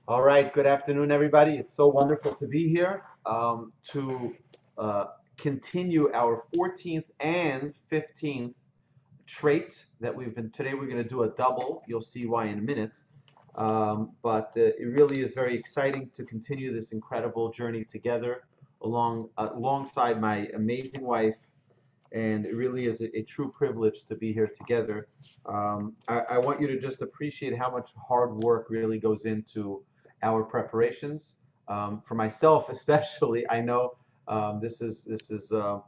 All right, good afternoon, everybody. It's so wonderful to be here to continue our 14th and 15th trait that today we're going to do a double. You'll see why in a minute. But it really is very exciting to continue this incredible journey together alongside my amazing wife. And it really is a true privilege to be here together. I want you to just appreciate how much hard work really goes into our preparations. For myself, especially, I know this is a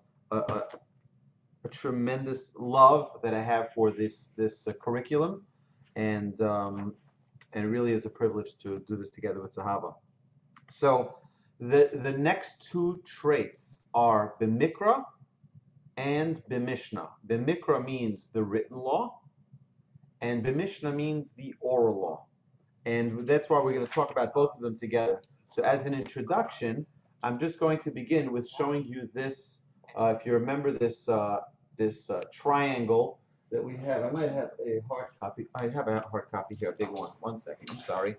tremendous love that I have for this curriculum, and it really is a privilege to do this together with Zehava. So the next two traits are b'mikra and b'mishnah. B'mikra means the written law, and b'mishnah means the oral law. And that's why we're going to talk about both of them together. So as an introduction, I'm just going to begin with showing you this, if you remember this, this triangle that we have. I might have a hard copy. I have a hard copy here, a big one. One second, I'm sorry.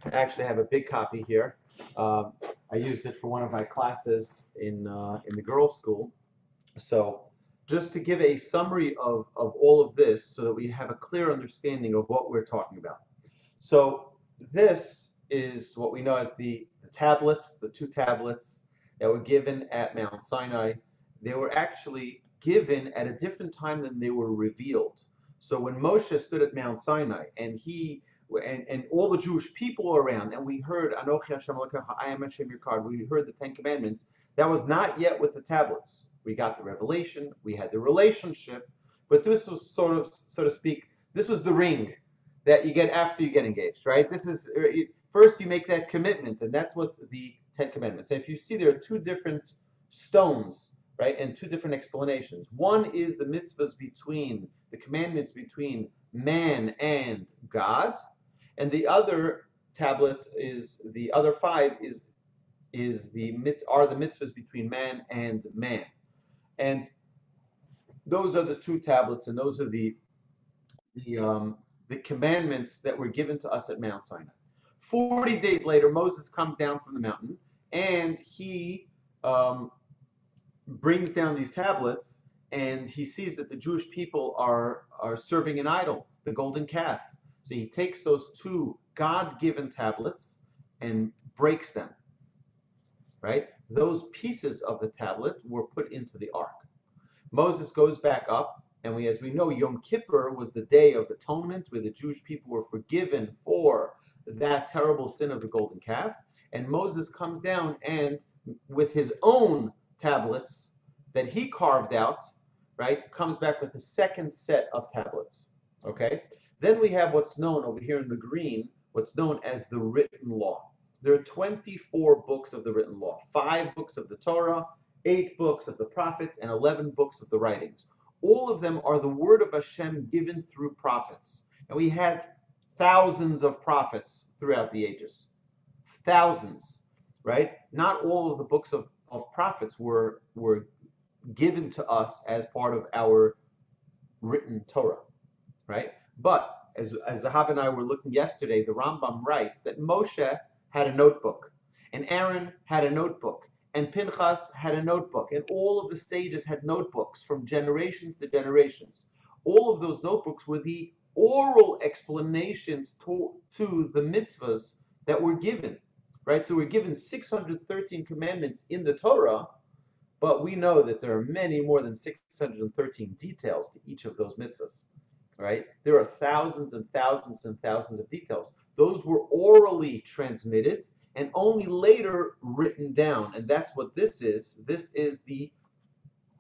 I actually have a big copy here. I used it for one of my classes in the girls' school. So just to give a summary of all of this so that we have a clear understanding of what we're talking about. So this is what we know as the tablets, the two tablets that were given at Mount Sinai. They were actually given at a different time than they were revealed. So when Moshe stood at Mount Sinai and all the Jewish people were around, and we heard Anochi Hashem Elokecha, I am Hashem your God, we heard the Ten Commandments, that was not yet with the tablets. We got the revelation, we had the relationship, but this was sort of, so to speak, this was the ring that you get after you get engaged, right? This is, first you make that commitment, and that's what the Ten Commandments. And if you see, there are two different stones, right, and two different explanations. One is the mitzvahs between, the commandments between man and God, and the other tablet is, the other five are the mitzvahs between man and man. And those are the two tablets, and those are the commandments that were given to us at Mount Sinai. 40 days later, Moses comes down from the mountain, and he brings down these tablets, and he sees that the Jewish people are serving an idol, the golden calf. So he takes those two God-given tablets and breaks them, right? Those pieces of the tablet were put into the ark. Moses goes back up, and as we know, Yom Kippur was the day of atonement where the Jewish people were forgiven for that terrible sin of the golden calf. And Moses comes down and with his own tablets that he carved out, right, comes back with a second set of tablets, okay? Then we have what's known over here in the green, what's known as the written law. There are 24 books of the written law, 5 books of the Torah, 8 books of the prophets, and 11 books of the writings. All of them are the word of Hashem given through prophets. And we had thousands of prophets throughout the ages. Thousands, right? Not all of the books of prophets were given to us as part of our written Torah, right? But as Zehava and I were looking yesterday, the Rambam writes that Moshe had a notebook, and Aaron had a notebook, and Pinchas had a notebook, and all of the sages had notebooks from generations to generations. All of those notebooks were the oral explanations to the mitzvahs that were given, right? So we're given 613 commandments in the Torah, but we know that there are many more than 613 details to each of those mitzvahs, right? There are thousands and thousands and thousands of details. Those were orally transmitted and only later written down. And that's what this is. This is the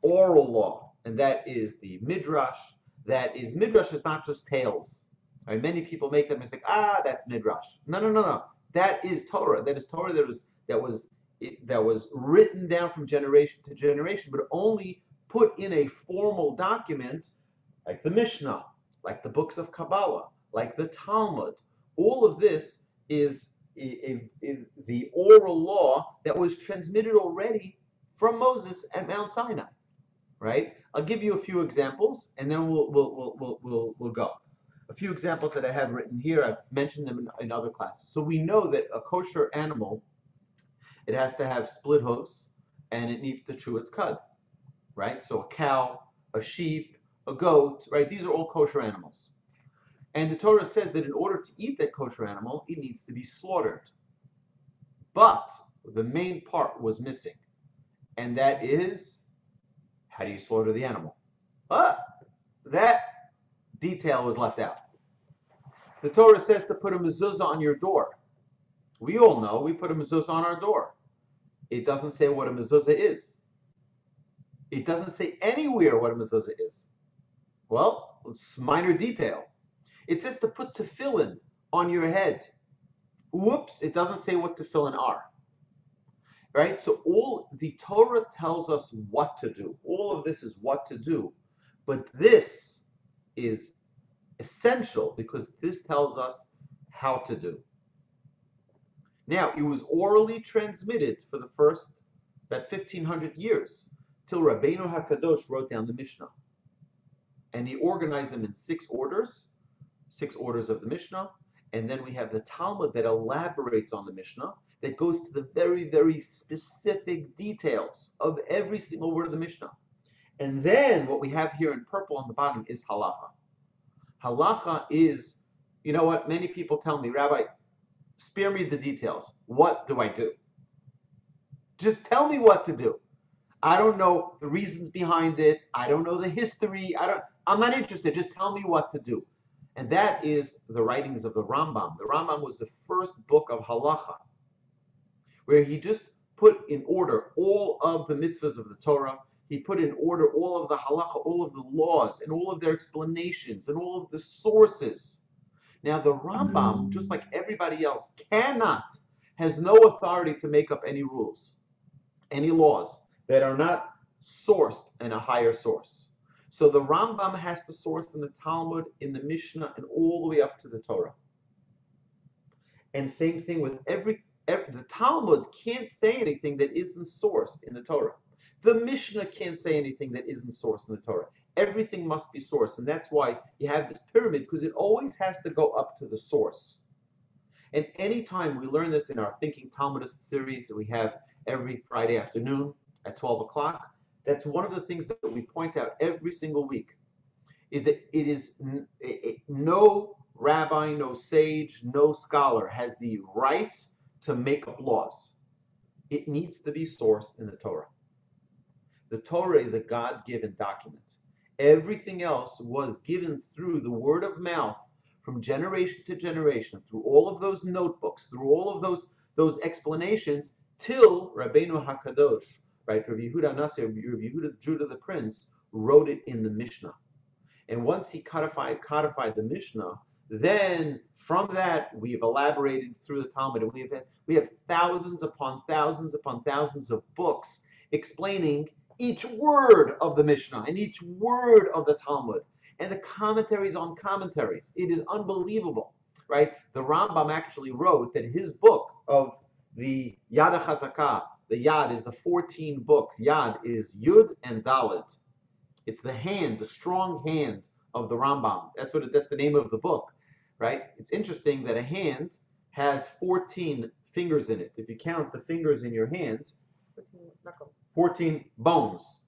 oral law, and that is the midrash. Midrash is not just tales. Right? Many people make that mistake. That's midrash. No. That is Torah. That is Torah that was written down from generation to generation, but only put in a formal document like the Mishnah, like the books of Kabbalah, like the Talmud. All of this is the oral law that was transmitted already from Moses at Mount Sinai. right? I'll give you a few examples, and then we'll go. A few examples that I have written here. I've mentioned them in other classes. So we know that a kosher animal, it has to have split hooves, and it needs to chew its cud, right? So a cow, a sheep, a goat, right? These are all kosher animals. And the Torah says that in order to eat that kosher animal, it needs to be slaughtered. But the main part was missing, and that is, how do you slaughter the animal? That detail was left out. The Torah says to put a mezuzah on your door. We all know we put a mezuzah on our door. It doesn't say what a mezuzah is. It doesn't say anywhere what a mezuzah is. Well, it's minor detail. It says to put tefillin on your head. Whoops, it doesn't say what tefillin are. Right? So all the Torah tells us what to do. All of this is what to do. But this is essential because this tells us how to do. Now, it was orally transmitted for the first about 1,500 years till Rabbeinu HaKadosh wrote down the Mishnah. And he organized them in 6 orders of the Mishnah. And then we have the Talmud that elaborates on the Mishnah, that goes to the very, very specific details of every single word of the Mishnah. And then what we have here in purple on the bottom is halacha. Halacha is, you know what, many people tell me, Rabbi, spare me the details. What do I do? Just tell me what to do. I don't know the reasons behind it. I don't know the history. I'm not interested. Just tell me what to do. And that is the writings of the Rambam. The Rambam was the first book of halacha, where he just put in order all of the mitzvahs of the Torah. He put in order all of the halacha, all of the laws, and all of their explanations, and all of the sources. Now, the Rambam, just like everybody else, has no authority to make up any rules, any laws that are not sourced in a higher source. So the Rambam has to source in the Talmud, in the Mishnah, and all the way up to the Torah. And same thing with the Talmud can't say anything that isn't sourced in the Torah. The Mishnah can't say anything that isn't sourced in the Torah. Everything must be sourced, and that's why you have this pyramid, because it always has to go up to the source. And anytime we learn this in our Thinking Talmudist series that we have every Friday afternoon at 12 o'clock, that's one of the things that we point out every single week, is that it is no rabbi, no sage, no scholar has the right to make up laws. It needs to be sourced in the Torah. The Torah is a God-given document. Everything else was given through the word of mouth from generation to generation, through all of those notebooks, through all of those explanations, till Rabbeinu HaKadosh, right? Rabbi Yehuda Nasir, Rabbi Yehuda Judah the Prince, wrote it in the Mishnah. And once he codified the Mishnah, then from that we've elaborated through the Talmud, and we have thousands upon thousands upon thousands of books explaining each word of the Mishnah and each word of the Talmud, and the commentaries on commentaries. It is unbelievable, right? The Rambam actually wrote that his book of the Yad HaChazakah, the Yad is the 14 books. Yad is Yud and Dalet. It's the hand, the strong hand of the Rambam. That's the name of the book, right? It's interesting that a hand has 14 fingers in it. If you count the fingers in your hand, 14 knuckles. 14 bones.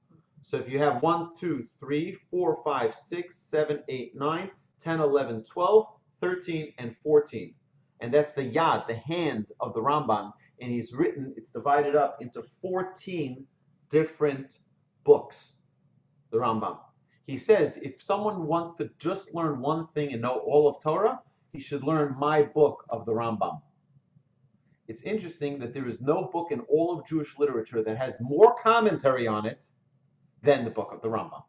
So if you have 1, 2, 3, 4, 5, 6, 7, 8, 9, 10, 11, 12, 13, and 14. And that's the Yad, the hand of the Rambam. And it's divided up into 14 different books, the Rambam. He says if someone wants to just learn one thing and know all of Torah, he should learn my book of the Rambam. It's interesting that there is no book in all of Jewish literature that has more commentary on it than the book of the Rambam.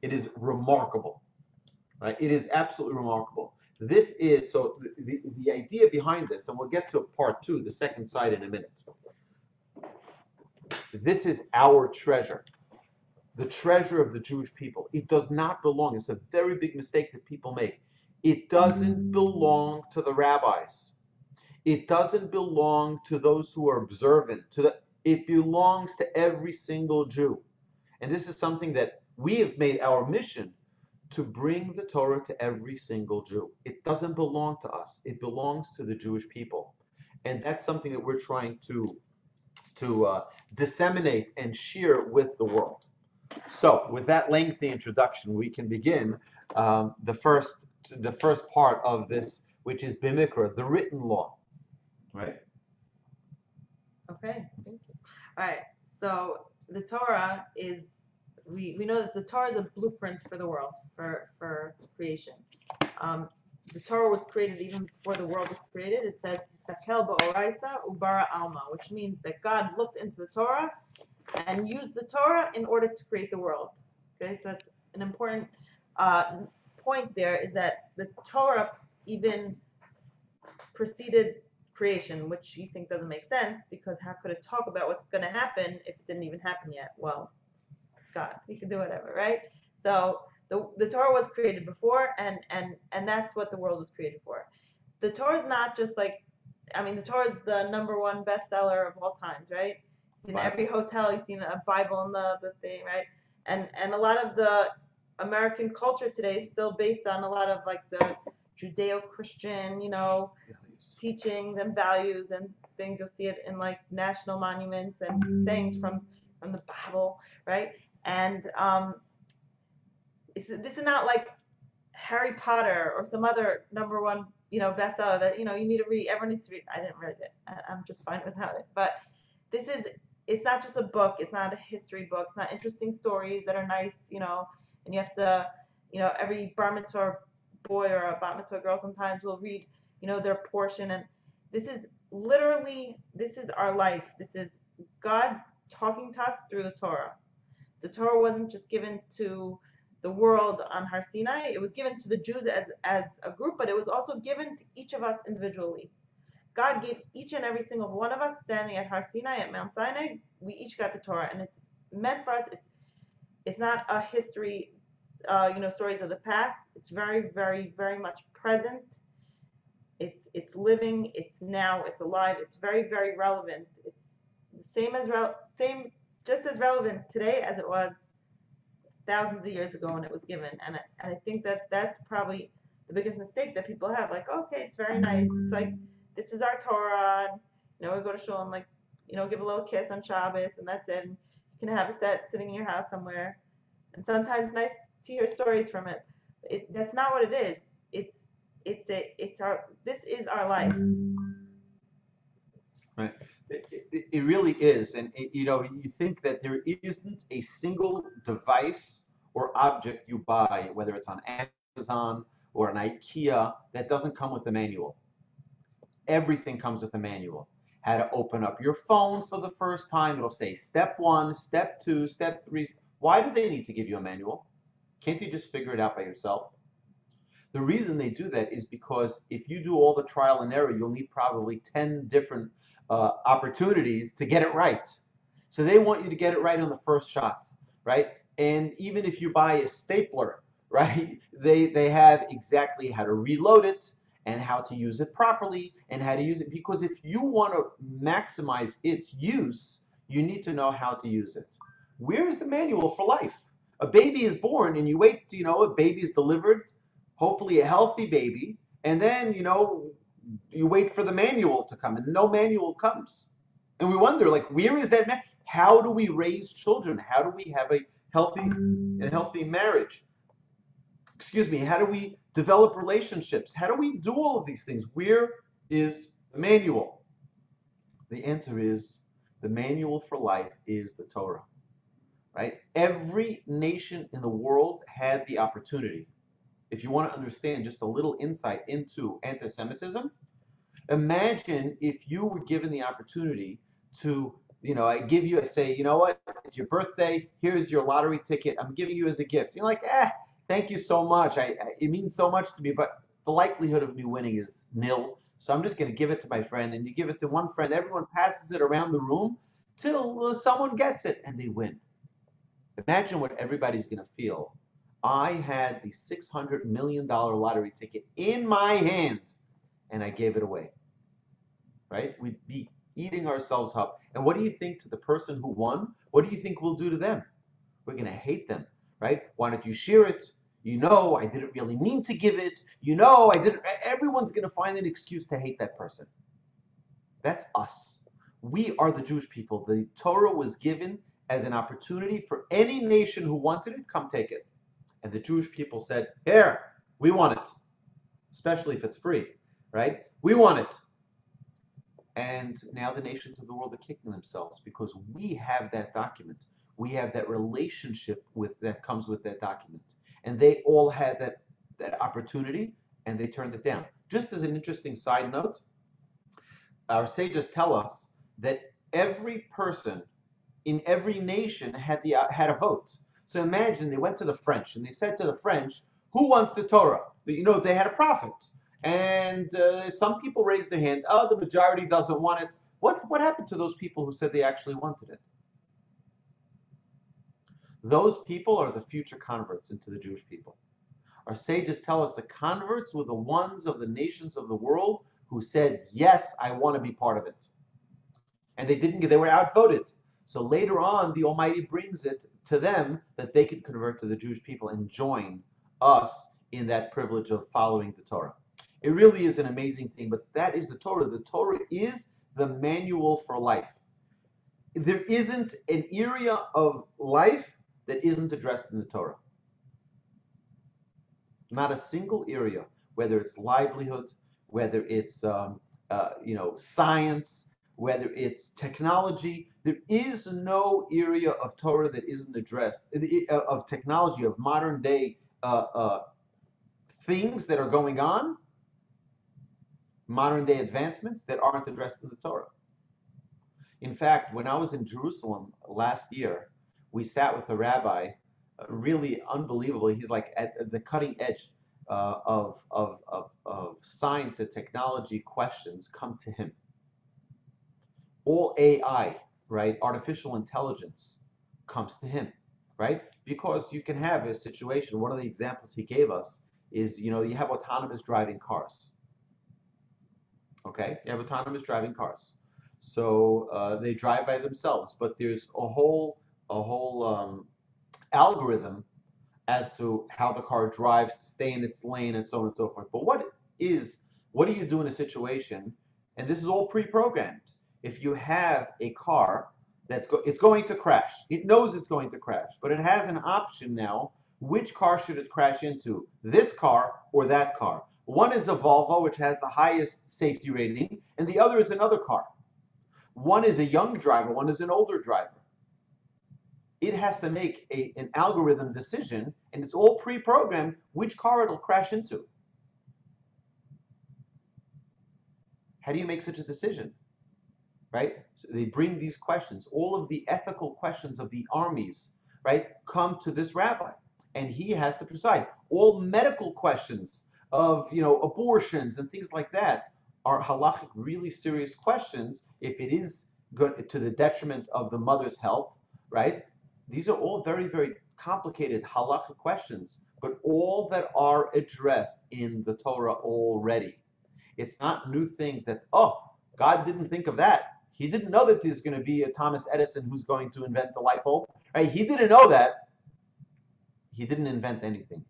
It is remarkable, right? It is absolutely remarkable. This is, so the idea behind this, and we'll get to part 2, the second side, in a minute. This is our treasure, the treasure of the Jewish people. It does not belong. It's a very big mistake that people make. It doesn't belong to the rabbis. It doesn't belong to those who are observant. It belongs to every single Jew. And this is something that we have made our mission, to bring the Torah to every single Jew. It doesn't belong to us. It belongs to the Jewish people. And that's something that we're trying to disseminate and share with the world. So with that lengthy introduction, we can begin the first part of this, which is Bimikra, the written law. Right? Okay, thank you. All right, so the Torah is, we know that the Torah is a blueprint for the world, for creation. The Torah was created even before the world was created. It says, Sakel ba'oraisa ubara alma, which means that God looked into the Torah and used the Torah in order to create the world. Okay, so that's an important point there, is that the Torah even preceded creation, which you think doesn't make sense, because how could it talk about what's going to happen if it didn't even happen yet? Well, it's God. He can do whatever, right? So the Torah was created before, and that's what the world was created for. The Torah is not just like, I mean, the Torah is the #1 bestseller of all times, right? You've seen every hotel, you've seen a Bible in the thing, right? And a lot of the American culture today is still based on a lot of like the Judeo-Christian, teachings and values and things. You'll see it in like national monuments and sayings from the Bible, right? And this is not like Harry Potter or some other #1 bestseller that you need to read. Everyone needs to read. I didn't read it. I'm just fine without it. But it's not just a book. It's not a history book. It's not interesting stories that are nice, and you have to, every bar mitzvah boy or a bat mitzvah girl sometimes will read, their portion. And this is our life. This is God talking to us through the Torah. The Torah wasn't just given to the world on Har Sinai. It was given to the Jews as a group, but it was also given to each of us individually. God gave each and every single one of us standing at Har Sinai, at Mount Sinai, we each got the Torah, and it's meant for us. It's not a history, stories of the past. It's very, very, very much present. It's living. It's now. It's alive. It's very, very relevant. It's the just as relevant today as it was thousands of years ago when it was given. And I think that's probably the biggest mistake that people have. Like, okay, it's very nice. It's like, this is our Torah. And, we go to shul and like, give a little kiss on Shabbos, and that's it. And you can have a set sitting in your house somewhere. And sometimes it's nice to hear stories from it. That's not what it is. This is our life. Right. It really is. And, you think that there isn't a single device or object you buy, whether it's on Amazon or an IKEA, that doesn't come with a manual. Everything comes with a manual. How to open up your phone for the first time. It'll say step 1, step 2, step 3. Why do they need to give you a manual? Can't you just figure it out by yourself? The reason they do that is because if you do all the trial and error, you'll need probably 10 different opportunities to get it right. So they want you to get it right on the first shot, right? And even if you buy a stapler, right, they have exactly how to reload it and how to use it properly and how to use it. Because if you want to maximize its use, you need to know how to use it. Where is the manual for life? A baby is born and you wait, a baby is delivered, hopefully a healthy baby, and then, you wait for the manual to come, and no manual comes. And we wonder, like, where is that manual? How do we raise children? How do we have a healthy marriage? Excuse me, how do we develop relationships? How do we do all of these things? Where is the manual? The answer is the manual for life is the Torah, right? Every nation in the world had the opportunity. If you want to understand just a little insight into anti-Semitism, imagine if you were given the opportunity to, I say, you know what, it's your birthday, here's your lottery ticket, I'm giving you as a gift. You're like, thank you so much, it means so much to me, but the likelihood of me winning is nil, so I'm just going to give it to my friend, and you give it to one friend, everyone passes it around the room till someone gets it, and they win. Imagine what everybody's going to feel. I had the $600 million lottery ticket in my hand, and I gave it away, right? We'd be eating ourselves up. And what do you think to the person who won? What do you think we'll do to them? We're going to hate them, right? Why don't you share it? I didn't really mean to give it. I didn't. Everyone's going to find an excuse to hate that person. That's us. We are the Jewish people. The Torah was given as an opportunity for any nation who wanted it, come take it. And the Jewish people said, here, we want it, especially if it's free, right? We want it. And now the nations of the world are kicking themselves because we have that document. We have that relationship that comes with that document. And they all had that opportunity and they turned it down. Just as an interesting side note, our sages tell us that every person in every nation had a vote. So imagine they went to the French and they said to the French, who wants the Torah? They had a prophet. And some people raised their hand, the majority doesn't want it. What happened to those people who said they actually wanted it? Those people are the future converts into the Jewish people. Our sages tell us the converts were the ones of the nations of the world who said, yes, I want to be part of it. And they were outvoted. So later on, the Almighty brings it to them that they can convert to the Jewish people and join us in that privilege of following the Torah. It really is an amazing thing, but that is the Torah. The Torah is the manual for life. There isn't an area of life that isn't addressed in the Torah. Not a single area, whether it's livelihood, whether it's science, whether it's technology. There is no area of Torah that isn't addressed, of technology, of modern day things that are going on, modern day advancements that aren't addressed in the Torah. In fact, when I was in Jerusalem last year, we sat with a rabbi, really unbelievable. He's like at the cutting edge of science and technology questions come to him. All AI, right, artificial intelligence comes to him, right? Because you can have a situation, one of the examples he gave us is, you have autonomous driving cars. Okay, you have autonomous driving cars. So they drive by themselves, but there's a whole algorithm as to how the car drives to stay in its lane and so on and so forth. But what do you do in a situation, and this is all pre-programmed, if you have a car it's going to crash. It knows it's going to crash, but it has an option now. Which car should it crash into? This car or that car? One is a Volvo, which has the highest safety rating, and the other is another car. One is a young driver, one is an older driver. It has to make an algorithm decision, and it's all pre-programmed which car it'll crash into. How do you make such a decision? Right? So they bring these questions. All of the ethical questions of the armies, right, come to this rabbi, and he has to preside. All medical questions of abortions and things like that are halachic, really serious questions. If it is good to the detriment of the mother's health, right? These are all very, very complicated halachic questions, but all that are addressed in the Torah already. It's not new things that, God didn't think of that. He didn't know that there's going to be a Thomas Edison who's going to invent the light bulb. Right? He didn't know that. He didn't invent anything.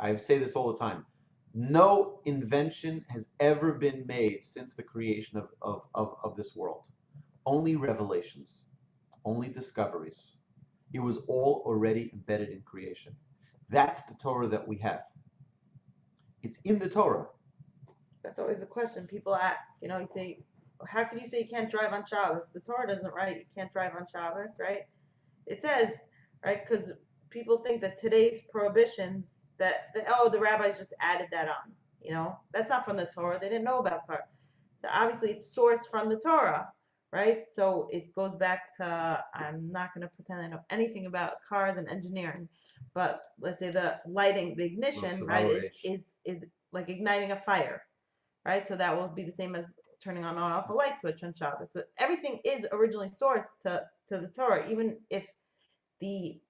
I say this all the time. No invention has ever been made since the creation of this world. Only revelations, only discoveries. It was all already embedded in creation. That's the Torah that we have. It's in the Torah. That's always the question people ask. You say, how can you say you can't drive on Shabbos? The Torah doesn't write you can't drive on Shabbos, right? It says, right, because people think that today's prohibitions, the rabbis just added that on. That's not from the Torah. They didn't know about car. So obviously it's sourced from the Torah, right? So it goes back to, I'm not going to pretend I know anything about cars and engineering, but let's say the lighting, the ignition, right, is like igniting a fire, right? So that will be the same as turning on and off a light switch on Shabbos. So everything is originally sourced to the Torah, even if the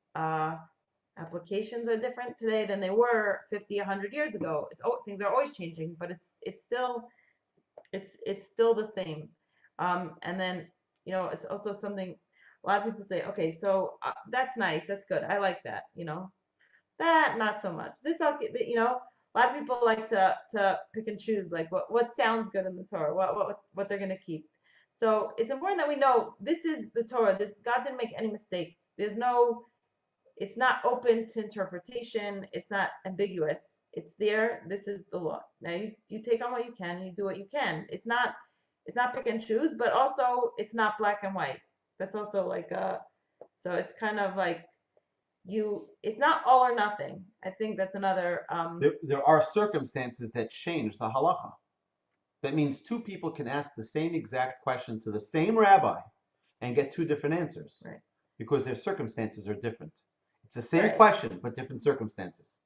applications are different today than they were 50, 100 years ago. Things are always changing, but it's still the same. And then it's also something a lot of people say, okay, so that's nice, that's good, I like that, that not so much. This, okay, a lot of people like to pick and choose, like what sounds good in the Torah, what they're gonna keep. So it's important that we know this is the Torah. This God didn't make any mistakes. It's not open to interpretation. It's not ambiguous. It's there. This is the law. Now you take on what you can, you do what you can. It's not pick and choose, but also it's not black and white. That's also like so it's kind of like it's not all or nothing. I think that's another There are circumstances that change the halacha. That means two people can ask the same exact question to the same rabbi and get two different answers, right, because their circumstances are different. It's the same right, question, but different circumstances,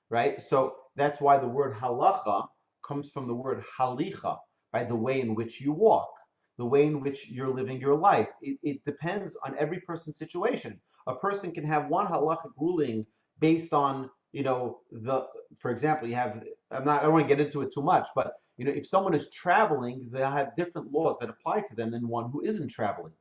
right? So that's why the word halacha comes from the word halicha, by the way in which you walk, the way in which you're living your life. It depends on every person's situation. A person can have one halachic ruling based on, for example, I don't want to get into it too much, but if someone is traveling, they'll have different laws that apply to them than one who isn't traveling,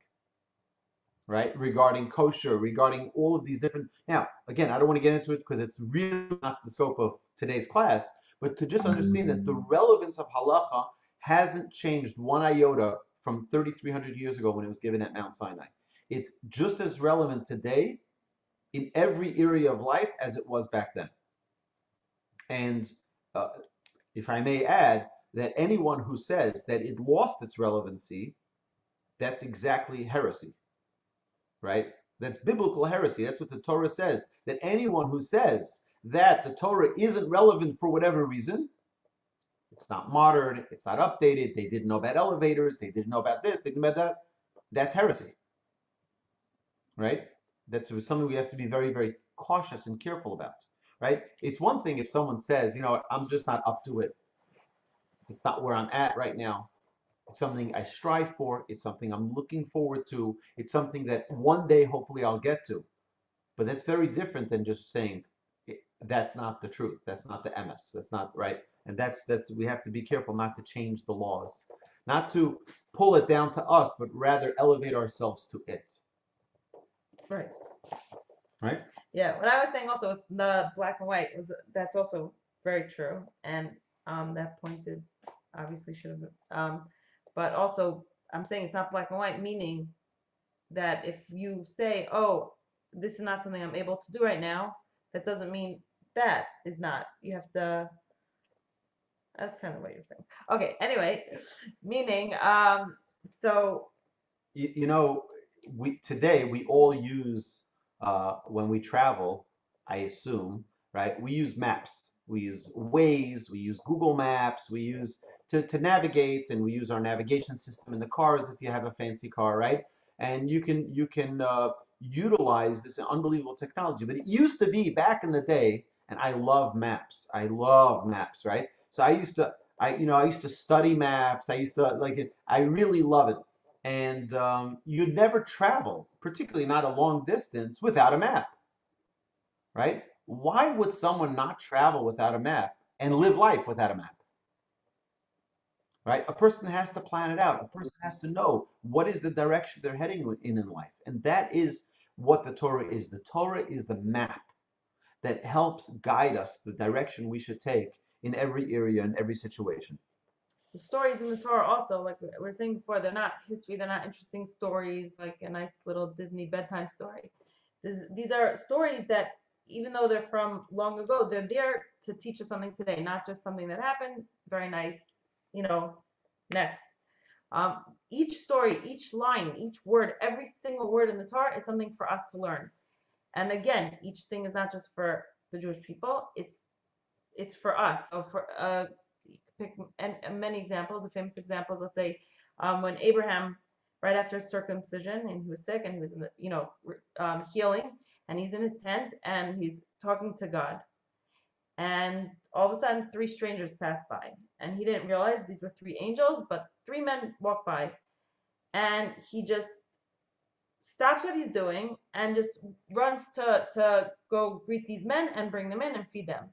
right? Regarding kosher, regarding all of these different. Now, again, I don't want to get into it because it's really not the scope of today's class, but to just understand that the relevance of halacha hasn't changed one iota from 3,300 years ago when it was given at Mount Sinai. It's just as relevant today in every area of life as it was back then. And if I may add, that anyone who says that it lost its relevancy, that's exactly heresy, right? That's biblical heresy. That's what the Torah says. That anyone who says that the Torah isn't relevant for whatever reason, it's not modern, it's not updated, they didn't know about elevators, they didn't know about this, they didn't know about that, that's heresy, right? That's something we have to be very, very cautious and careful about, right? It's one thing if someone says, I'm just not up to it. It's not where I'm at right now. It's something I strive for. It's something I'm looking forward to. It's something that one day, hopefully, I'll get to. But that's very different than just saying that's not the truth. That's not the emes. That's not right. And that's we have to be careful not to change the laws, not to pull it down to us, but rather elevate ourselves to it. right. Right? Yeah, what I was saying also with the black and white that's also very true, and that point is obviously should have, but also I'm saying it's not black and white, meaning that if you say, oh, this is not something I'm able to do right now, that doesn't mean that is not. You have to. That's kind of what you're saying. Okay. Anyway, meaning so. Today we all use when we travel, I assume, right? We use maps. We use Waze. We use Google Maps. We use to navigate, and we use our navigation system in the cars if you have a fancy car, right? And you can utilize this unbelievable technology. But it used to be back in the day, and I love maps. I love maps, right? So I used to study maps. I used to like it. I really love it. And you'd never travel, particularly not a long distance, without a map, right? Why would someone not travel without a map and live life without a map, right? A person has to plan it out. A person has to know what is the direction they're heading in life. And that is what the Torah is. The Torah is the map that helps guide us the direction we should take in every area, in every situation. The stories in the Torah also, like we were saying before, they're not history, they're not interesting stories, like a nice little Disney bedtime story. These are stories that, even though they're from long ago, they're there to teach us something today, not just something that happened. Very nice, next. Each story, each line, each word, every single word in the Torah is something for us to learn. And again, each thing is not just for the Jewish people, it's for us. So for pick and many examples, the famous examples, let's say when Abraham, right after circumcision, and he was sick and he was in the healing, and he's in his tent and he's talking to God, and all of a sudden 3 strangers passed by, and he didn't realize these were 3 angels, but 3 men walked by, and he just stops what he's doing and just runs to go greet these men and bring them in and feed them.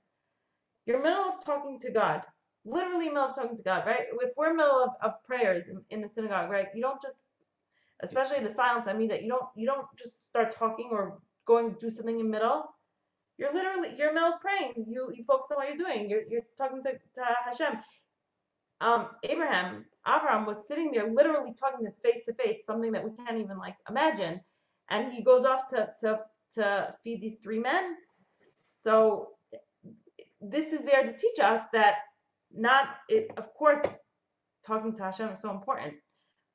You're in the middle of talking to God, literally in the middle of talking to God, right? If we're in the middle of prayers in the synagogue, right, you don't just, especially the silence, I mean that you don't don't just start talking or going to do something in the middle. You're in the middle of praying. You focus on what you're doing. You're talking to Hashem. Abraham was sitting there literally talking to face, something that we can't even like imagine. And he goes off to feed these three men. So this is there to teach us that of course, talking to Hashem is so important,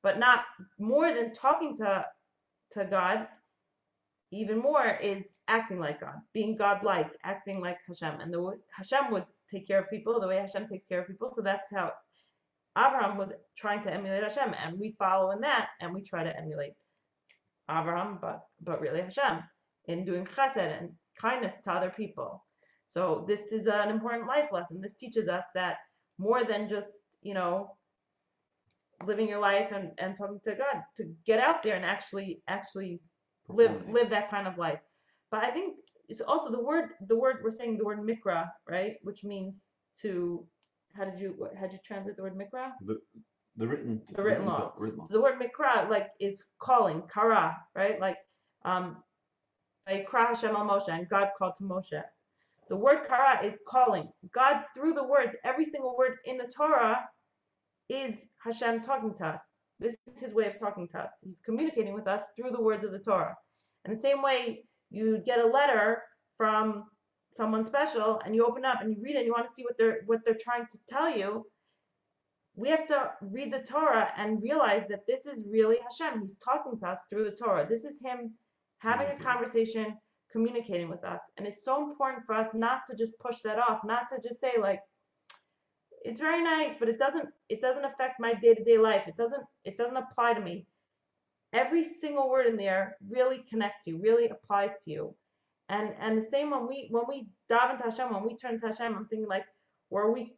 but not more than talking to God. Even more is acting like God, being God-like, acting like Hashem. And the way Hashem would take care of people, the way Hashem takes care of people. So that's how Abraham was trying to emulate Hashem, and we follow in that, and we try to emulate Abraham, but really Hashem, in doing chesed and kindness to other people. So this is an important life lesson. This teaches us that more than just, living your life and talking to God, to get out there and actually live that kind of life. But I think it's also the word we're saying the word mikra, right, which means to, how did you translate the word mikra? The written law. So the word mikra is calling, kara, right? Like Vayikra Hashem al Moshe, and God called to Moshe. The word kara is calling. God, through the words, every single word in the Torah is Hashem talking to us. This is his way of talking to us. He's communicating with us through the words of the Torah. And the same way you get a letter from someone special and you open up and you read it and you want to see what they're trying to tell you, we have to read the Torah and realize that this is really Hashem. He's talking to us through the Torah. This is him having a conversation, communicating with us. And it's so important for us not to just push that off, not to just say like, it's very nice, but it doesn't affect my day-to-day life. It doesn't apply to me. Every single word in there really connects to you, really applies to you. And the same when we dive into Hashem, when we turn to Hashem, I'm thinking like we're a week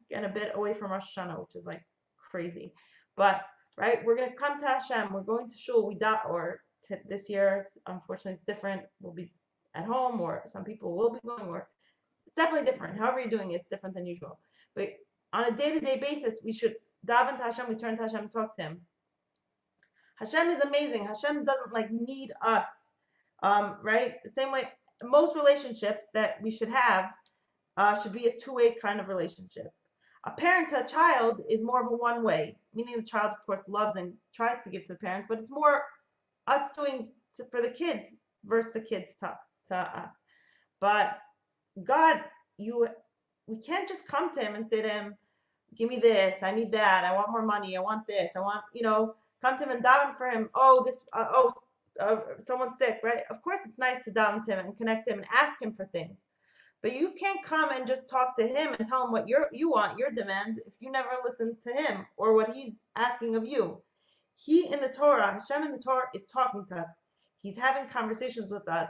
and a bit away from Rosh Hashanah, which is like crazy. But right, we're gonna come to Hashem. We're going to shul. This year, unfortunately, it's different. We'll be at home, or some people will be going, or it's definitely different. However you're doing it, it's different than usual. But on a day-to-day basis, we should dive into Hashem. We turn to Hashem and talk to him. Hashem is amazing. Hashem doesn't need us, right? The same way most relationships that we should have should be a two-way kind of relationship. A parent to a child is more of a one-way, meaning the child, of course, loves and tries to give to the parents, but it's more us doing for the kids versus the kids to us. But God, we can't just come to him and say to him, give me this, I need that, I want more money, I want this, I want, come to him and daven for him. Someone's sick, right? Of course, it's nice to daven to him and connect to him and ask him for things. But you can't come and just talk to him and tell him what you want, your demands, if you never listen to him or what he's asking of you. He in the Torah, Hashem in the Torah is talking to us. He's having conversations with us.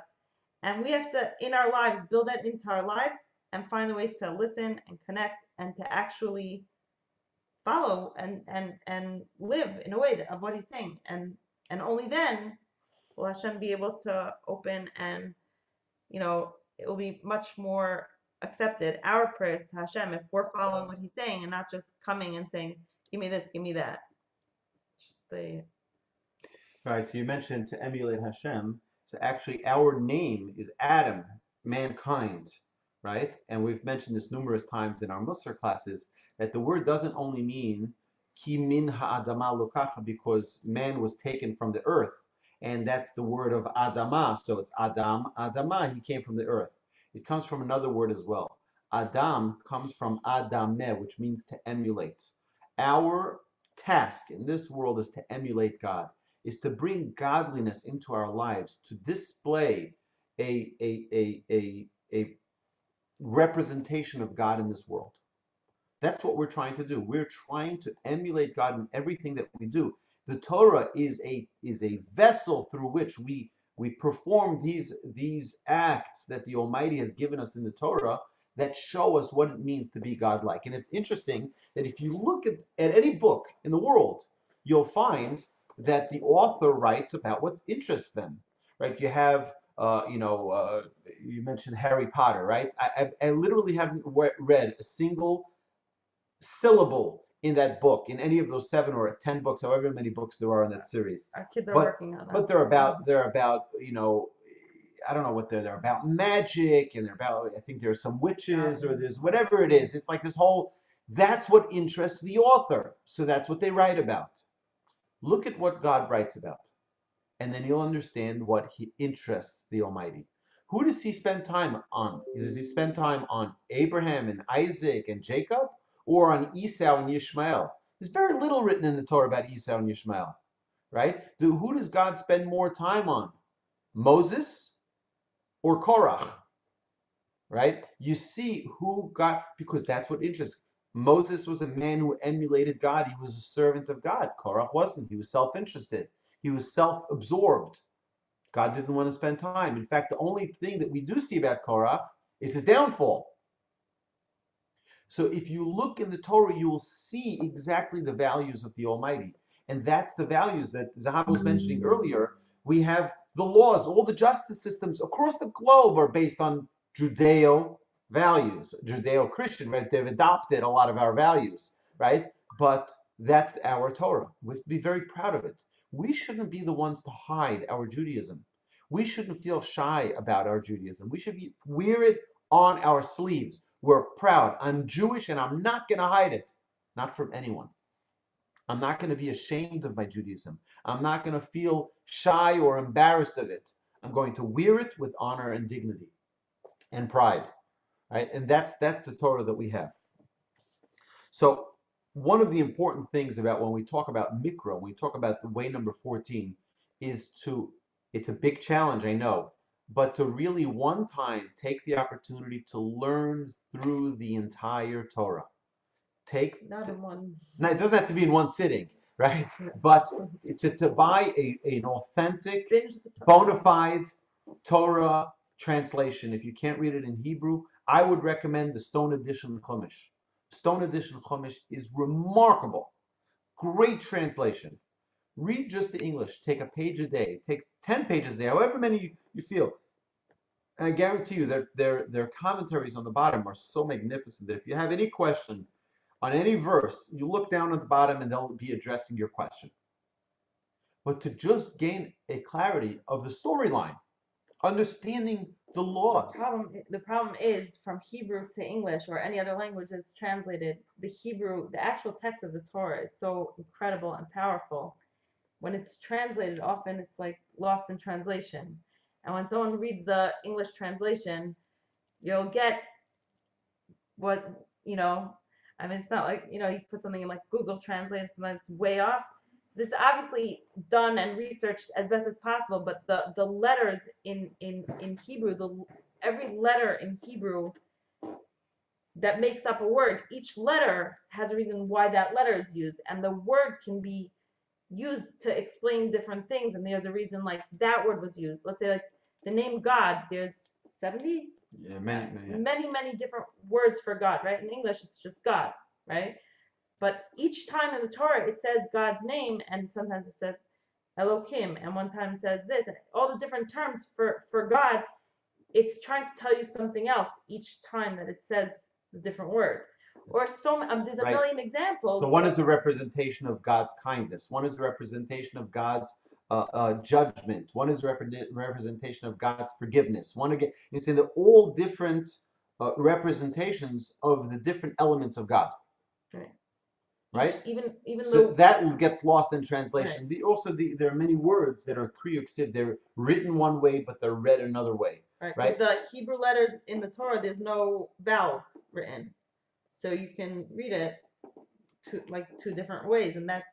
And we have to, in our lives, build that into our lives and find a way to listen and connect and to actually follow and live in a way of what he's saying. And only then will Hashem be able to open and, it will be much more accepted, our prayers to Hashem, if we're following what he's saying and not just coming and saying, give me this, give me that. Right, so you mentioned to emulate Hashem. So actually our name is Adam, mankind, right? And we've mentioned this numerous times in our Musar classes, that the word doesn't only mean ki min ha'adama lokacha, because man was taken from the earth, and that's the word of Adama. So it's Adam, Adama, he came from the earth. It comes from another word as well. Adam comes from Adameh, which means to emulate. Our task in this world is to emulate God, is to bring godliness into our lives, to display a representation of God in this world. That's what we're trying to do. We're trying to emulate God in everything that we do. The Torah is a vessel through which we perform these acts that the Almighty has given us in the Torah that show us what it means to be godlike. And it's interesting that if you look at any book in the world, you'll find that the author writes about what interests them, right? You have, you mentioned Harry Potter, right? I literally haven't read a single syllable in that book, in any of those 7 or 10 books, however many books there are in that series. Our kids are But working on but us. they're about, I don't know what they're about magic, and they're about, I think there's some witches, or there's whatever it is. It's like this whole, that's what interests the author. So that's what they write about. Look at what God writes about, and then you'll understand what he interests the Almighty. Who does he spend time on? Does he spend time on Abraham and Isaac and Jacob, or on Esau and Ishmael? There's very little written in the Torah about Esau and Ishmael, right? Who does God spend more time on? Moses or Korac, right? You see who God, because that's what interests. Moses was a man who emulated God. He was a servant of God. Korac wasn't. He was self-interested. He was self-absorbed. God didn't want to spend time. In fact, the only thing that we do see about Korac is his downfall. So if you look in the Torah, you will see exactly the values of the Almighty. And that's the values that Zehava was mentioning earlier. We have the laws, all the justice systems across the globe are based on Judeo values, Judeo-Christian, right? They've adopted a lot of our values, right? But that's our Torah. We should be very proud of it. We shouldn't be the ones to hide our Judaism. We shouldn't feel shy about our Judaism. We should wear it on our sleeves. We're proud. I'm Jewish and I'm not going to hide it. Not from anyone. I'm not going to be ashamed of my Judaism. I'm not going to feel shy or embarrassed of it. I'm going to wear it with honor and dignity and pride. Right? And that's the Torah that we have. So one of the important things about when we talk about Mikra, when we talk about the way number 14, is it's a big challenge, I know, but to really one time take the opportunity to learn through the entire Torah. Not in one. Now, it doesn't have to be in one sitting, right? But to buy an authentic, bona fide Torah translation, if you can't read it in Hebrew, I would recommend the Stone Edition Chumash. Stone Edition Chumash is remarkable. Great translation. Read just the English. Take a page a day. Take 10 pages a day, however many you feel. And I guarantee you that their commentaries on the bottom are so magnificent that if you have any question on any verse, you look down at the bottom and they'll be addressing your question. But to just gain a clarity of the storyline, understanding the laws. The problem is, from Hebrew to English or any other language that's translated, the Hebrew, the actual text of the Torah is so incredible and powerful. When it's translated, often it's like lost in translation. And when someone reads the English translation, you'll get what, I mean, it's not like, you put something in like Google Translate and sometimes it's way off. So this is obviously done and researched as best as possible, but the letters in Hebrew, every letter in Hebrew that makes up a word, each letter has a reason why that letter is used, and the word can be used to explain different things, and there's a reason like that word was used. Let's say like the name God, there's 70? Yeah, many different words for God, right? In English, it's just God, right? But each time in the Torah, it says God's name, and sometimes it says Elohim, and one time it says this, and all the different terms for God, it's trying to tell you something else each time that it says the different word. Or there's a million examples. So one is a representation of God's kindness. One is a representation of God's judgment. One is a representation of God's forgiveness. One again, it's in all different representations of the different elements of God. Right? Even so that gets lost in translation. Right. There are many words that are kriyuksiv. They're written one way, but they're read another way. Right? The Hebrew letters in the Torah, there's no vowels written, so you can read it two different ways, and that's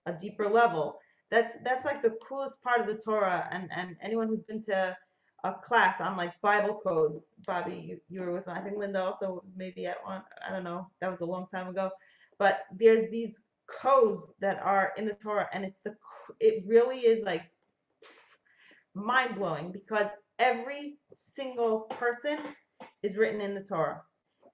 a deeper level. That's like the coolest part of the Torah, and anyone who's been to a class on like Bible codes, Bobby, you were with me. I think Linda also was maybe at one. I don't know. That was a long time ago. But there's these codes that are in the Torah, and it really is like mind-blowing, because every single person is written in the Torah.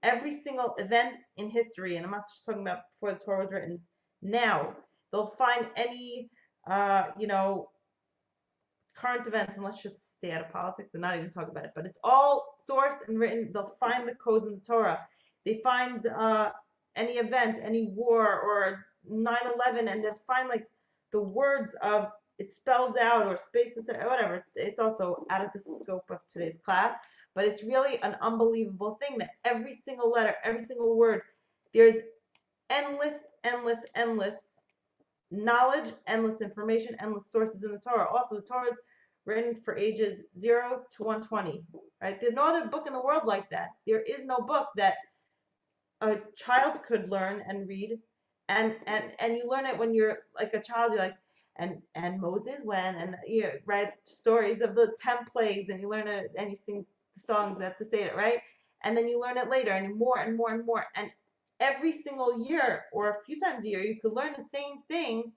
Every single event in history, and I'm not just talking about before the Torah was written, now they'll find any current events, and let's just stay out of politics and not even talk about it, but it's all sourced and written. They'll find the codes in the Torah. They find any event, any war or 9/11, and they find like the words of it spells out or spaces or whatever. It's also out of the scope of today's class, but it's really an unbelievable thing that every single letter, every single word, there's endless, endless, endless knowledge, endless information, endless sources in the Torah. Also, the Torah is written for ages 0 to 120, right? There's no other book in the world like that. There is no book that a child could learn and read, and you learn it when you're like a child. You're like, and Moses went, and you read stories of the 10 plagues, and you learn it, and you sing the songs at the Seder, right? And then you learn it later, and more and more and more, and every single year or a few times a year, you could learn the same thing,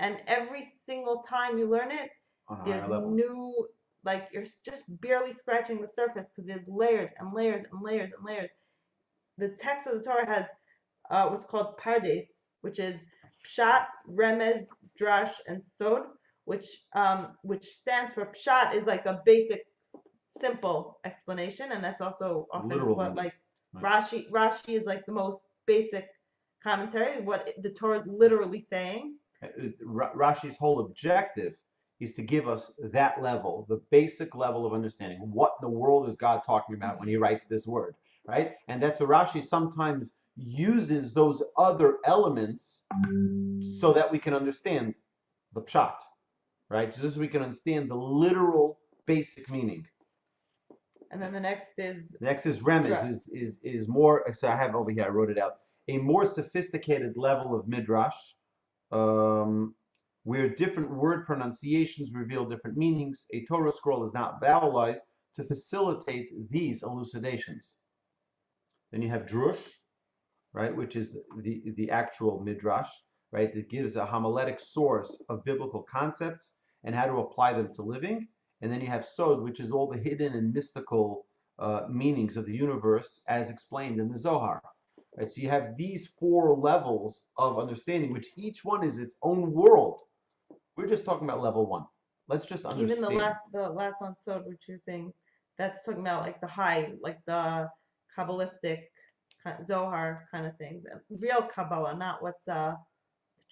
and every single time you learn it, there's new, like you're just barely scratching the surface because there's layers and layers and layers and layers. The text of the Torah has what's called pardes, which is pshat, remez, drash, and sod, which stands for pshat is like a basic, simple explanation, and that's also often literal what meaning. Like right. Rashi is like the most basic commentary, what the Torah is literally saying. Rashi's whole objective is to give us that level, the basic level of understanding. What in the world is God talking about when he writes this word, right? And that's why Rashi sometimes uses those other elements so that we can understand the pshat, right? Just so we can understand the literal basic meaning. And then the next is remez, is more, so I have over here, I wrote it out, a more sophisticated level of midrash, where different word pronunciations reveal different meanings. A Torah scroll is not vowelized to facilitate these elucidations. Then you have drush, right, which is the actual midrash, right, that gives a homiletic source of biblical concepts and how to apply them to living. And then you have sod, which is all the hidden and mystical meanings of the universe as explained in the Zohar. Right, so you have these 4 levels of understanding, which each one is its own world. We're just talking about level 1. Let's just understand. Even the last one, sod, which you're saying, that's talking about like the high, like the Kabbalistic Zohar kind of things. Real Kabbalah, not what's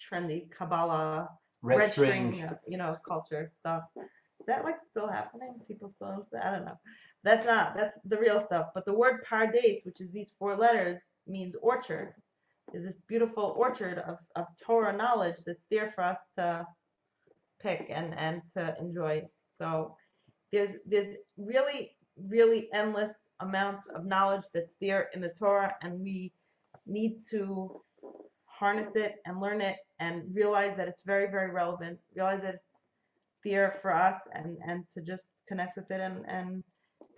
trendy Kabbalah, red string, culture stuff. Is that like still happening? People still, I don't know. That's the real stuff. But the word pardes, which is these 4 letters, means orchard. Is this beautiful orchard of Torah knowledge that's there for us to pick and to enjoy. So there's really, really endless amounts of knowledge that's there in the Torah, and we need to harness it and learn it and realize that it's very, very relevant, realize that it's there for us, and to just connect with it and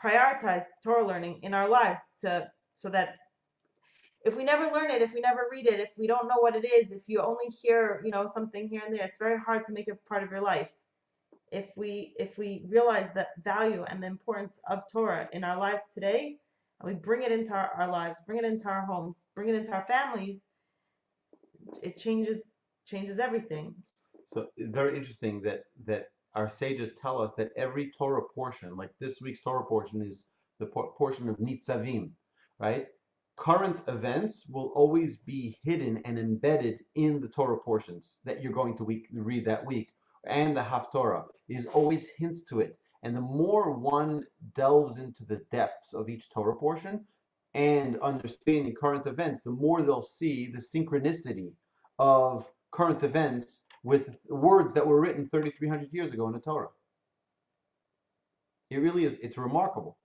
prioritize Torah learning in our lives so that if we never learn it, if we never read it, if we don't know what it is, if you only hear, something here and there, it's very hard to make it part of your life. If we realize the value and the importance of Torah in our lives today, and we bring it into our lives, bring it into our homes, bring it into our families, it changes everything. So very interesting that our sages tell us that every Torah portion, like this week's Torah portion is the portion of Nitzavim, right? Current events will always be hidden and embedded in the Torah portions that you're going to read that week. And the Haftorah is always hints to it. And the more one delves into the depths of each Torah portion and understanding current events, the more they'll see the synchronicity of current events with words that were written 3,300 years ago in the Torah. It really is, it's remarkable,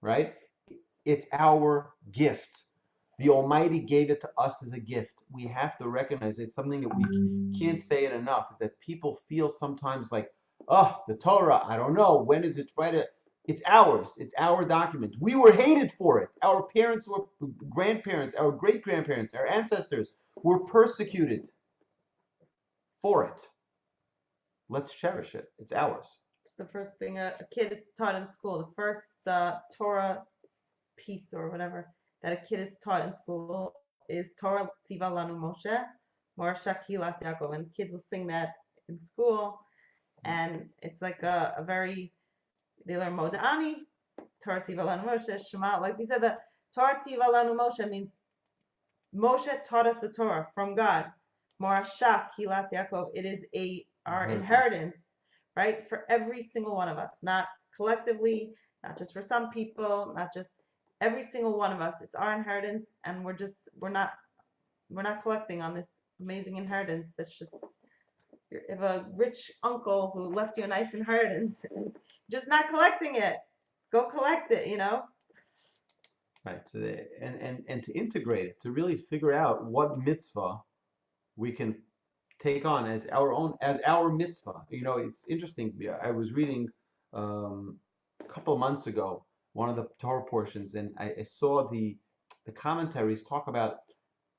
right? It's our gift. The Almighty gave it to us as a gift. We have to recognize it's something that we can't say it enough, that people feel sometimes like, oh, the Torah, I don't know, when is it right? It's ours. It's our document. We were hated for it. Our parents were grandparents, our great-grandparents, our ancestors were persecuted for it. Let's cherish it. It's ours. It's the first thing a kid is taught in school. The first Torah piece or whatever that a kid is taught in school is Torah Tziva Lanu Moshe, Morasha Kilas Yaakov, and kids will sing that in school, and it's like a very, they learn Moda'ani, Torah Tziva Lanu Moshe, Shema, like these are the Torah Tziva Lanu Moshe means Moshe taught us the Torah from God. Morashah Kilat Yaakov. It is our inheritance, right? For every single one of us, not collectively, not just for some people, not just every single one of us. It's our inheritance, and we're not collecting on this amazing inheritance. That's just, if a rich uncle who left you a nice inheritance, just not collecting it. Go collect it, Right. So and to integrate it, to really figure out what mitzvah we can take on as our mitzvah. It's interesting. I was reading a couple of months ago one of the Torah portions, and I saw the commentaries talk about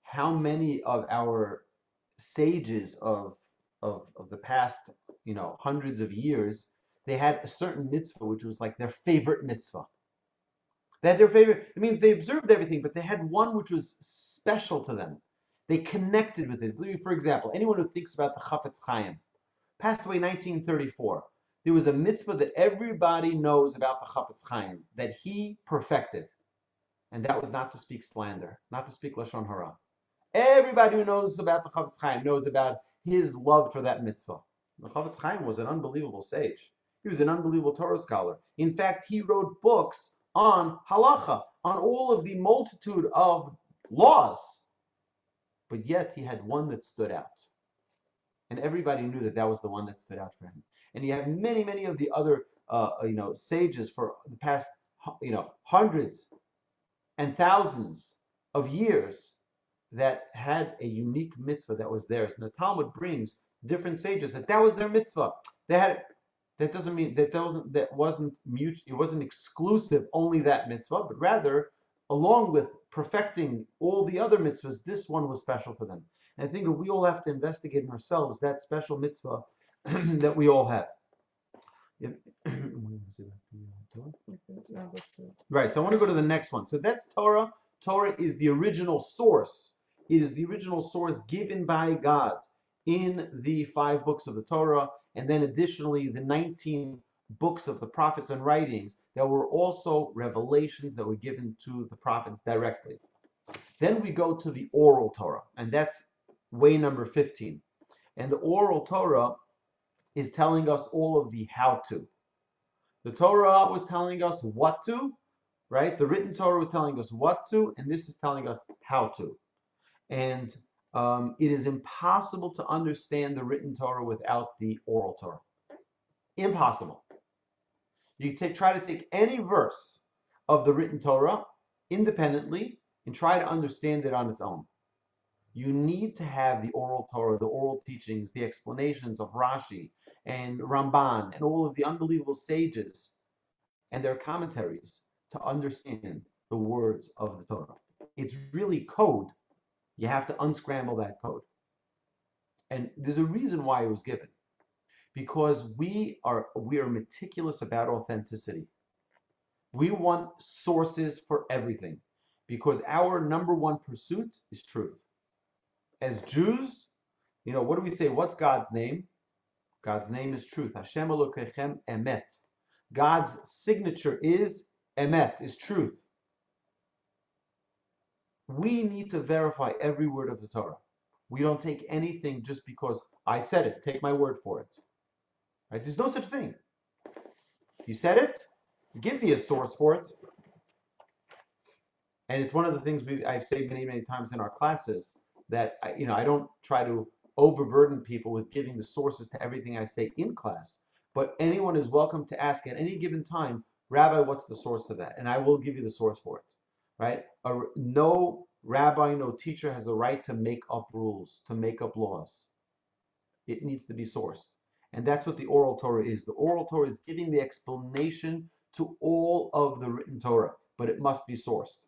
how many of our sages of the past, hundreds of years, they had a certain mitzvah which was like their favorite mitzvah. They had their favorite. It means they observed everything, but they had one which was special to them. They connected with it. For example, anyone who thinks about the Chafetz Chaim, passed away in 1934. There was a mitzvah that everybody knows about the Chafetz Chaim that he perfected, and that was not to speak slander, not to speak lashon hara. Everybody who knows about the Chafetz Chaim knows about his love for that mitzvah. The Chafetz Chaim was an unbelievable sage. He was an unbelievable Torah scholar. In fact, he wrote books on halacha, on all of the multitude of laws. But yet he had one that stood out. And everybody knew that that was the one that stood out for him. And you have many, many of the other, sages for the past, hundreds and thousands of years that had a unique mitzvah that was theirs. And the Talmud brings different sages that was their mitzvah. They had. That doesn't mean that wasn't mutual. It wasn't exclusive, only that mitzvah, but rather, along with perfecting all the other mitzvahs, this one was special for them. And I think that we all have to investigate in ourselves that special mitzvah that we all have. Right. So I want to go to the next one. So that's Torah. Torah is the original source. It is the original source given by God in the 5 books of the Torah, and then additionally the 19 books of the prophets and writings that were also revelations that were given to the prophets directly. Then we go to the oral Torah, and that's way number 15. And the oral Torah is telling us all of the how to. The Torah was telling us what to, right? The written Torah was telling us what to, and this is telling us how to. And it is impossible to understand the written Torah without the oral Torah. Impossible. You try to take any verse of the written Torah independently and try to understand it on its own. You need to have the oral Torah, the oral teachings, the explanations of Rashi and Rambam and all of the unbelievable sages and their commentaries to understand the words of the Torah. It's really code. You have to unscramble that code. And there's a reason why it was given. Because we are meticulous about authenticity. We want sources for everything. Because our number one pursuit is truth. As Jews, what do we say? What's God's name? God's name is truth. Hashem Elokechem Emet. God's signature is Emet, is truth. We need to verify every word of the Torah. We don't take anything just because I said it. Take my word for it. Right? There's no such thing. You said it. Give me a source for it. And it's one of the things I've said many, many times in our classes that I don't try to overburden people with giving the sources to everything I say in class. But anyone is welcome to ask at any given time, Rabbi, what's the source of that? And I will give you the source for it. Right? No rabbi, no teacher has the right to make up rules, to make up laws. It needs to be sourced. And that's what the oral Torah is. The oral Torah is giving the explanation to all of the written Torah, but it must be sourced.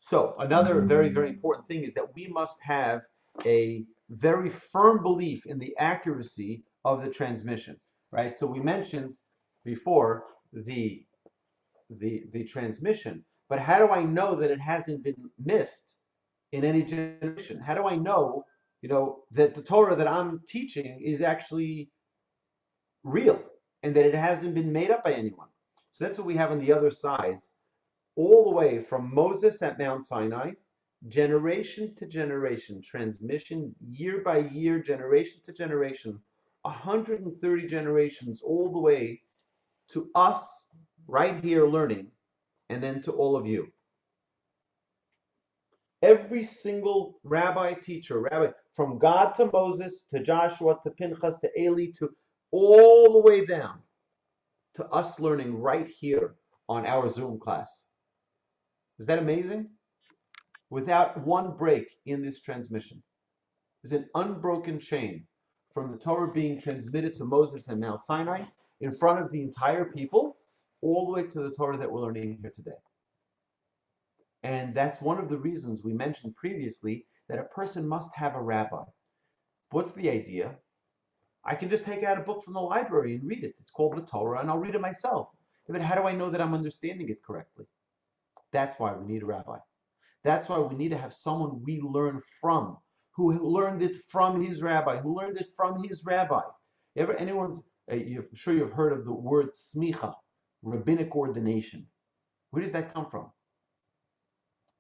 So another very, very important thing is that we must have a very firm belief in the accuracy of the transmission. Right, so we mentioned before the transmission, but how do I know that it hasn't been missed in any generation? How do I know, that the Torah that I'm teaching is actually real and that it hasn't been made up by anyone? So that's what we have on the other side, all the way from Moses at Mount Sinai, generation to generation, transmission year by year, generation to generation, 130 generations, all the way to us right here learning, and then to all of you. Every single rabbi, teacher, from God to Moses, to Joshua, to Pinchas, to Eli, to all the way down to us learning right here on our Zoom class. Is that amazing? Without one break in this transmission. There's an unbroken chain from the Torah being transmitted to Moses and Mount Sinai in front of the entire people, all the way to the Torah that we're learning here today. And that's one of the reasons we mentioned previously that a person must have a rabbi. What's the idea? I can just take out a book from the library and read it. It's called the Torah, and I'll read it myself. But how do I know that I'm understanding it correctly? That's why we need a rabbi. That's why we need to have someone we learn from, who learned it from his rabbi, who learned it from his rabbi. I'm sure you've heard of the word smicha, rabbinic ordination. Where does that come from?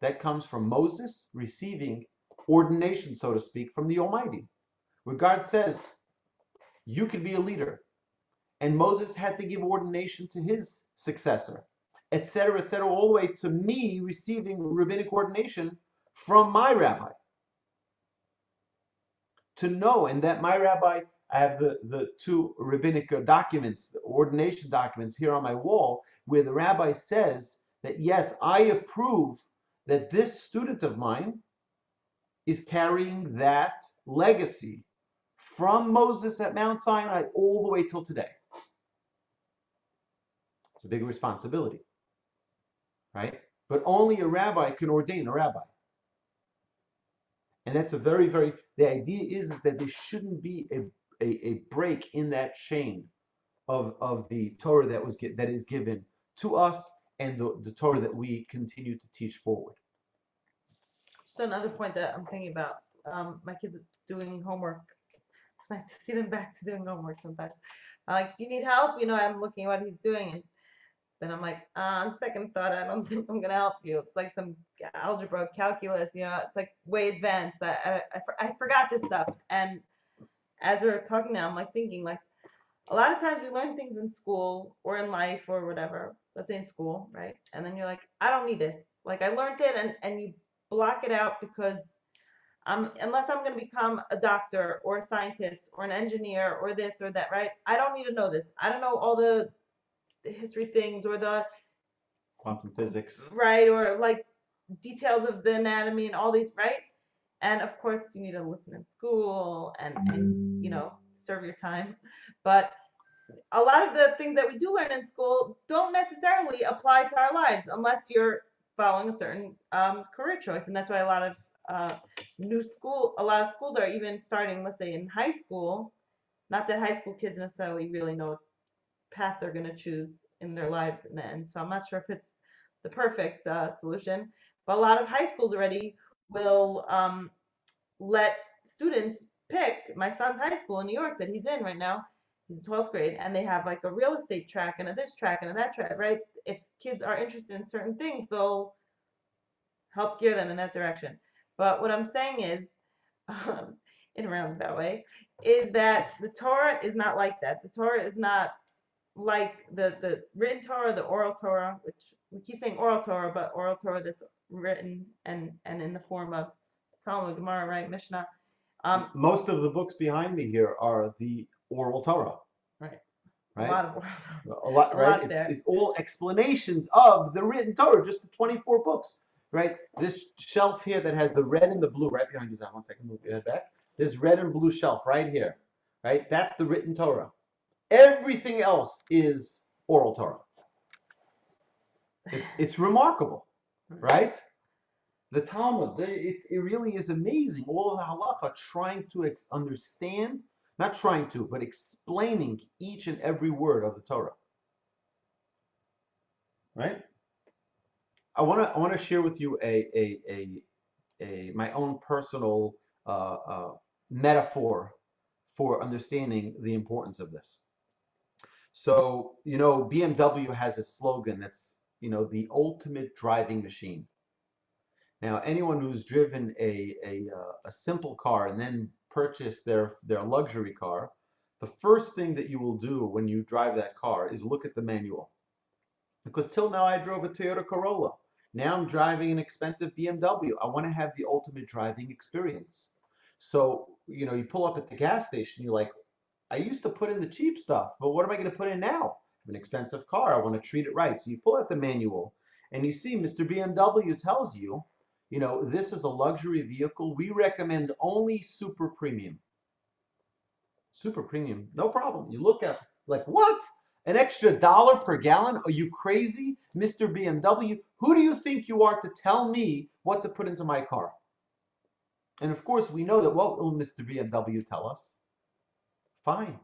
That comes from Moses receiving ordination, so to speak, from the Almighty, where God says, you can be a leader. And Moses had to give ordination to his successor, etc., all the way to me receiving rabbinic ordination from my rabbi. To know, and that my rabbi, I have the two rabbinic documents, the ordination documents here on my wall, where the rabbi says that, yes, I approve that this student of mine is carrying that legacy from Moses at Mount Sinai all the way till today. It's a big responsibility, right? But only a rabbi can ordain a rabbi. And that's the idea is that there shouldn't be a break in that chain of the Torah that is given to us and the Torah that we continue to teach forward. So another point that I'm thinking about, my kids are doing homework. It's nice to see them back to doing homework sometimes. I'm like, do you need help? I'm looking at what he's doing, and then I'm like, on second thought, I don't think I'm gonna help you. It's like some algebra, calculus, it's like way advanced. I forgot this stuff, and as we're talking now, I'm like thinking like, a lot of times we learn things in school or in life or whatever. Let's say in school, right? And then you're like, I don't need this. Like I learned it, and you block it out because unless I'm going to become a doctor or a scientist or an engineer or this or that, right? I don't need to know this. I don't know all the history things or the quantum physics, right? Or like details of the anatomy and all these, right? And of course, you need to listen in school and serve your time. But a lot of the things that we do learn in school don't necessarily apply to our lives unless you're following a certain career choice. And that's why a lot of schools are even starting, let's say in high school. Not that high school kids necessarily really know what path they're going to choose in their lives in the end. So I'm not sure if it's the perfect solution, but a lot of high schools already will let students pick. My son's high school in New York that he's in right now, he's in 12th grade, and they have like a real estate track and a this track and a that track, right? If kids are interested in certain things, they'll help gear them in that direction. But what I'm saying is, in a roundabout way, is that the Torah is not like that. The Torah is not like the written Torah, the oral Torah, which we keep saying oral Torah, but oral Torah that's written and in the form of Talmud, Gemara, right, Mishnah. Most of the books behind me here are the oral Torah. Right. Right? A lot of oral Torah. A lot, right? It's all explanations of the written Torah, just the 24 books, right? This shelf here that has the red and the blue right behind you, Zach. 1 second, move your head back. This red and blue shelf right here, right? That's the written Torah. Everything else is oral Torah. It's remarkable, right? The Talmud, it really is amazing. All of the halacha trying to understand, not trying to, but explaining each and every word of the Torah. Right? I want to share with you my own personal metaphor for understanding the importance of this. So, BMW has a slogan that's, the ultimate driving machine. Now, anyone who's driven a simple car and then purchased their luxury car, the first thing that you will do when you drive that car is look at the manual. Because till now I drove a Toyota Corolla. Now I'm driving an expensive BMW. I want to have the ultimate driving experience. So, you pull up at the gas station, you're like, I used to put in the cheap stuff, but what am I going to put in now? I have an expensive car. I want to treat it right. So you pull out the manual and you see Mr. BMW tells you, this is a luxury vehicle. We recommend only super premium. Super premium, no problem. You look at like, what? An extra dollar per gallon? Are you crazy, Mr. BMW? Who do you think you are to tell me what to put into my car? And of course, we know that what will Mr. BMW tell us? Fine.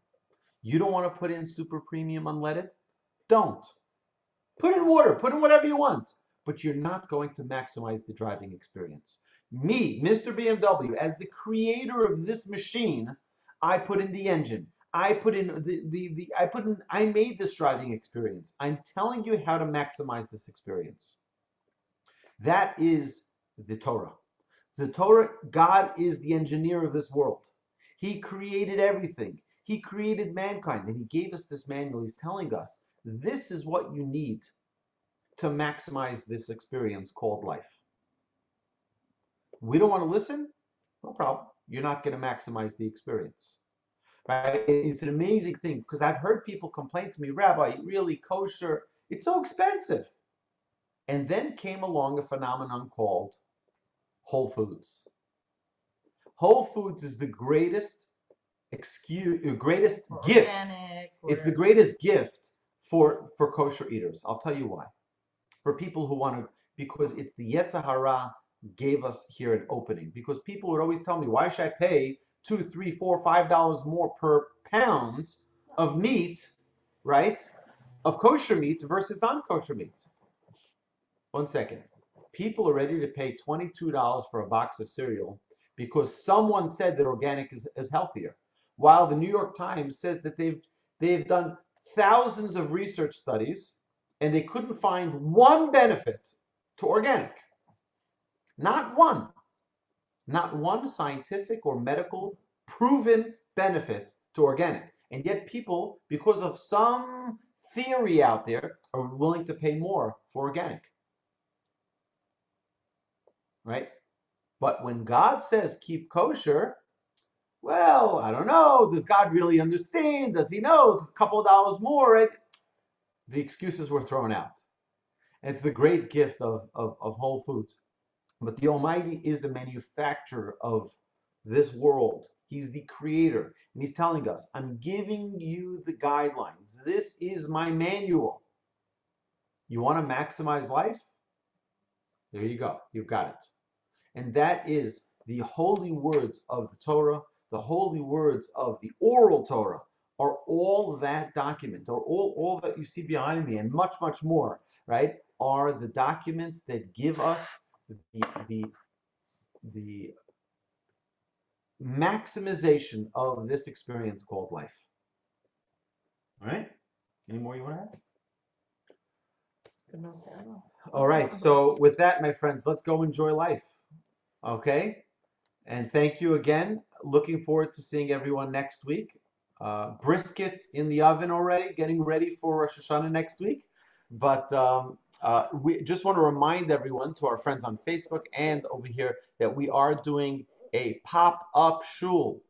You don't want to put in super premium unleaded? Don't. Put in water, put in whatever you want, but you're not going to maximize the driving experience. Me, Mr. BMW, as the creator of this machine, I put in the engine. I made this driving experience. I'm telling you how to maximize this experience. That is the Torah. The Torah, God is the engineer of this world. He created everything. He created mankind, and he gave us this manual. He's telling us, this is what you need to maximize this experience called life. We don't want to listen? No problem. You're not going to maximize the experience. Right? It's an amazing thing because I've heard people complain to me, Rabbi, really kosher, it's so expensive. And then came along a phenomenon called Whole Foods. Whole Foods is the greatest gift. It's the greatest gift for kosher eaters. I'll tell you why. For people who want to, because it's the Yetzer Hara gave us here an opening. Because people would always tell me, why should I pay $2, $3, $4, $5 more per pound of meat, right? Of kosher meat versus non-kosher meat. 1 second. People are ready to pay $22 for a box of cereal because someone said that organic is healthier. While the New York Times says that they've done thousands of research studies and they couldn't find one benefit to organic. Not one. Not one scientific or medical proven benefit to organic. And yet people, because of some theory out there, are willing to pay more for organic. Right? But when God says keep kosher, well, I don't know. Does God really understand? Does he know? A couple of dollars more, right? The excuses were thrown out. And it's the great gift of Whole Foods. But the Almighty is the manufacturer of this world. He's the creator. And he's telling us, I'm giving you the guidelines. This is my manual. You want to maximize life? There you go. You've got it. And that is the holy words of the Torah, the holy words of the oral Torah, are all that document, or all that you see behind me, and much, much more, right, are the documents that give us the maximization of this experience called life. All right? Any more you want to add? All right. So with that, my friends, let's go enjoy life. Okay? And thank you again. Looking forward to seeing everyone next week. Brisket in the oven already, getting ready for Rosh Hashanah next week. But we just want to remind everyone, to our friends on Facebook and over here, that we are doing a pop-up shul,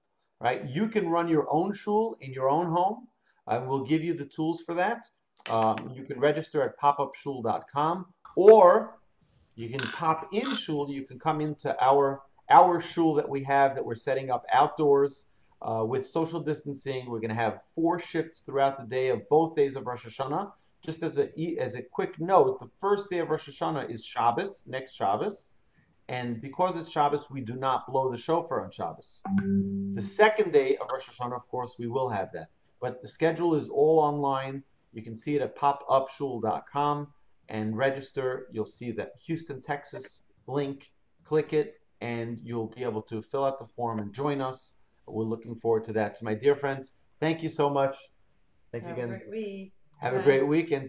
right? You can run your own shul in your own home. I will give you the tools for that. You can register at popupshul.com, or you can pop in shul. You can come into our shul that we have, that we're setting up outdoors with social distancing. We're going to have 4 shifts throughout the day of both days of Rosh Hashanah. Just as a quick note, the first day of Rosh Hashanah is Shabbos, next Shabbos. And because it's Shabbos, we do not blow the shofar on Shabbos. The second day of Rosh Hashanah, of course, we will have that. But the schedule is all online. You can see it at popupshul.com and register. You'll see that Houston, Texas link. Click it, and you'll be able to fill out the form and join us. We're looking forward to that. To my dear friends, thank you so much. Thank you Have a again. great week. Have a Bye. great weekend.